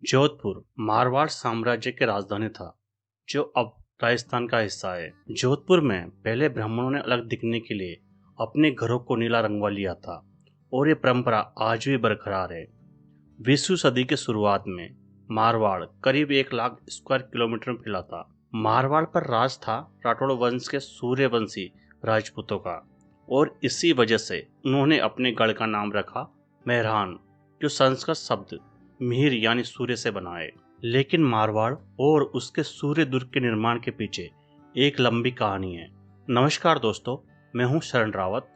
जोधपुर मारवाड़ साम्राज्य की राजधानी था, जो अब राजस्थान का हिस्सा है। जोधपुर में पहले ब्राह्मणों ने अलग दिखने के लिए अपने घरों को नीला रंगवा लिया था और ये परंपरा आज भी बरकरार है। 20वीं सदी के शुरुआत में मारवाड़ करीब 1 लाख स्क्वायर किलोमीटर में फैला था। मारवाड़ पर राज था राठौड़ वंश के सूर्यवंशी राजपूतों का और इसी वजह से उन्होंने अपने गढ़ का नाम रखा मेहरान, जो संस्कृत शब्द मिहिर यानी सूर्य से बना है। लेकिन मारवाड़ और उसके सूर्य दुर्ग के निर्माण के पीछे एक लंबी कहानी है। नमस्कार दोस्तों, मैं हूं शरण रावत।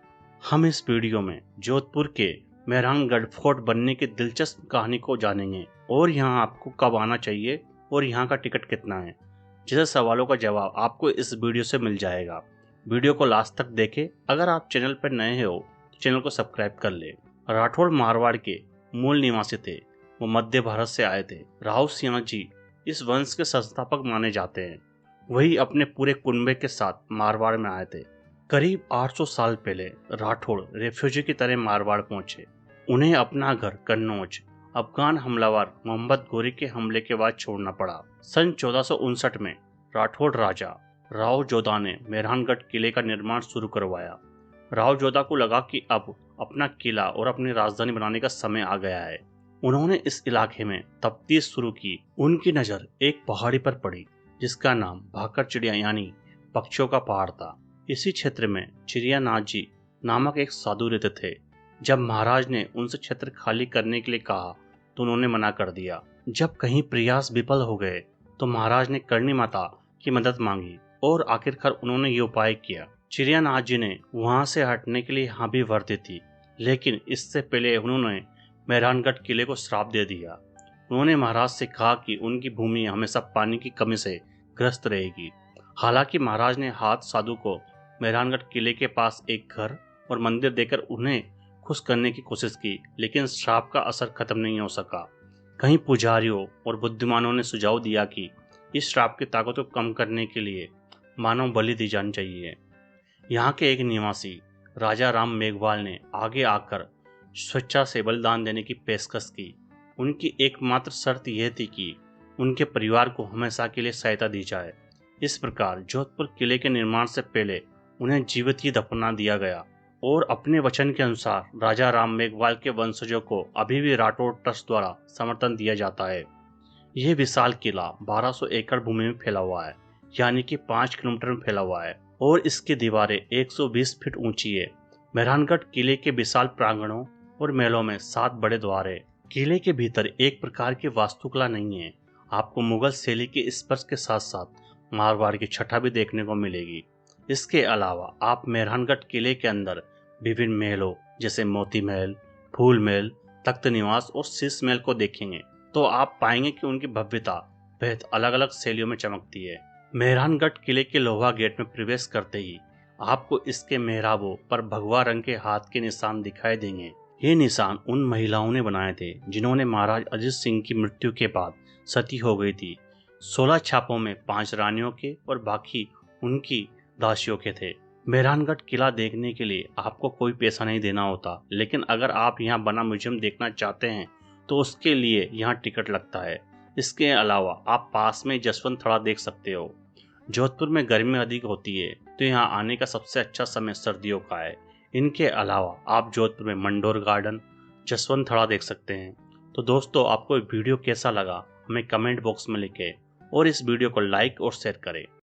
हम इस वीडियो में जोधपुर के मेहरानगढ़ फोर्ट बनने की दिलचस्प कहानी को जानेंगे और यहाँ आपको कब आना चाहिए और यहाँ का टिकट कितना है, जैसे सवालों का जवाब आपको इस वीडियो से मिल जाएगा। वीडियो को लास्ट तक देखें। अगर आप चैनल पर नए हो तो चैनल को सब्सक्राइब कर ले। राठौड़ मारवाड़ के मूल निवासी थे। वो मध्य भारत से आए थे। राव सिंह जी इस वंश के संस्थापक माने जाते हैं। वही अपने पूरे कुनबे के साथ मारवाड़ में आए थे। करीब 800 साल पहले राठौड़ रेफ्यूजी की तरह मारवाड़ पहुंचे। उन्हें अपना घर कन्नौज अफगान हमलावर मोहम्मद गोरी के हमले के बाद छोड़ना पड़ा। सन 1459 में राठौड़ राजा राव जोधा ने मेहरानगढ़ किले का निर्माण शुरू करवाया। राव जोधा को लगा कि अब अपना किला और अपनी राजधानी बनाने का समय आ गया है। उन्होंने इस इलाके में तफ्तीश शुरू की। उनकी नजर एक पहाड़ी पर पड़ी जिसका नाम भाकर चिड़िया यानी पक्षियों का पहाड़ था। इसी क्षेत्र में चिड़ियानाथ जी नामक एक साधु रहते थे। जब महाराज ने उनसे क्षेत्र खाली करने के लिए कहा तो उन्होंने मना कर दिया। जब कहीं प्रयास विफल हो गए तो महाराज ने करणी माता की मदद मांगी और आखिरकार उन्होंने ये उपाय किया। चिड़ियानाथ जी ने वहां से हटने के लिए हाँ भी भर दी थी, लेकिन इससे पहले उन्होंने मेहरानगढ़ किले को श्राप दे दिया। उन्होंने महाराज से कहा कि उनकी भूमि हमेशा पानी की कमी से ग्रस्त रहेगी। हालांकि महाराज ने हाथ साधु को मेहरानगढ़ किले के पास एक घर और मंदिर देकर उन्हें खुश करने की कोशिश की, लेकिन श्राप का असर खत्म नहीं हो सका। कहीं पुजारियों और बुद्धिमानों ने सुझाव दिया कि इस श्राप की ताकत को कम करने के लिए मानव बलि दी जानी चाहिए। यहाँ के एक निवासी राजा राम मेघवाल ने आगे आकर स्वेच्छा से बलिदान देने की पेशकश की। उनकी एकमात्र शर्त यह थी कि उनके परिवार को हमेशा के लिए सहायता दी जाए। इस प्रकार जोधपुर किले के निर्माण से पहले उन्हें जीवित ही दफना दिया गया और अपने वचन के अनुसार राजा राम मेघवाल के वंशजों को अभी भी राठौड़ ट्रस्ट द्वारा समर्थन दिया जाता है। यह विशाल किला 1200 एकड़ भूमि में फैला हुआ है, यानी कि 5 किलोमीटर में फैला हुआ है और इसकी दीवारें 120 फीट ऊंची है। मेहरानगढ़ किले के विशाल प्रांगणों और महलों में 7 बड़े द्वार है। किले के भीतर एक प्रकार की वास्तुकला नहीं है। आपको मुगल शैली के स्पर्श के साथ साथ मारवाड़ की छटा भी देखने को मिलेगी। इसके अलावा आप मेहरानगढ़ किले के अंदर विभिन्न महलों जैसे मोती महल, फूल महल, तख्त निवास और शीश महल को देखेंगे तो आप पाएंगे कि उनकी भव्यता बेहद अलग अलग शैलियों में चमकती है। मेहरानगढ़ किले के लोहा गेट में प्रवेश करते ही आपको इसके मेहराबों पर भगवा रंग के हाथ के निशान दिखाई देंगे। ये निशान उन महिलाओं ने बनाए थे जिन्होंने महाराज अजीत सिंह की मृत्यु के बाद सती हो गई थी। 16 छापों में 5 रानियों के और बाकी उनकी दासियों के थे। मेहरानगढ़ किला देखने के लिए आपको कोई पैसा नहीं देना होता, लेकिन अगर आप यहाँ बना म्यूजियम देखना चाहते हैं तो उसके लिए यहाँ टिकट लगता है। इसके अलावा आप पास में जसवंत थड़ा देख सकते हो। जोधपुर में गर्मी अधिक होती है तो यहाँ आने का सबसे अच्छा समय सर्दियों का है। इनके अलावा आप जोधपुर में मंडोर गार्डन, जसवंत थड़ा देख सकते हैं। तो दोस्तों, आपको वीडियो कैसा लगा हमें कमेंट बॉक्स में लिखें और इस वीडियो को लाइक और शेयर करें।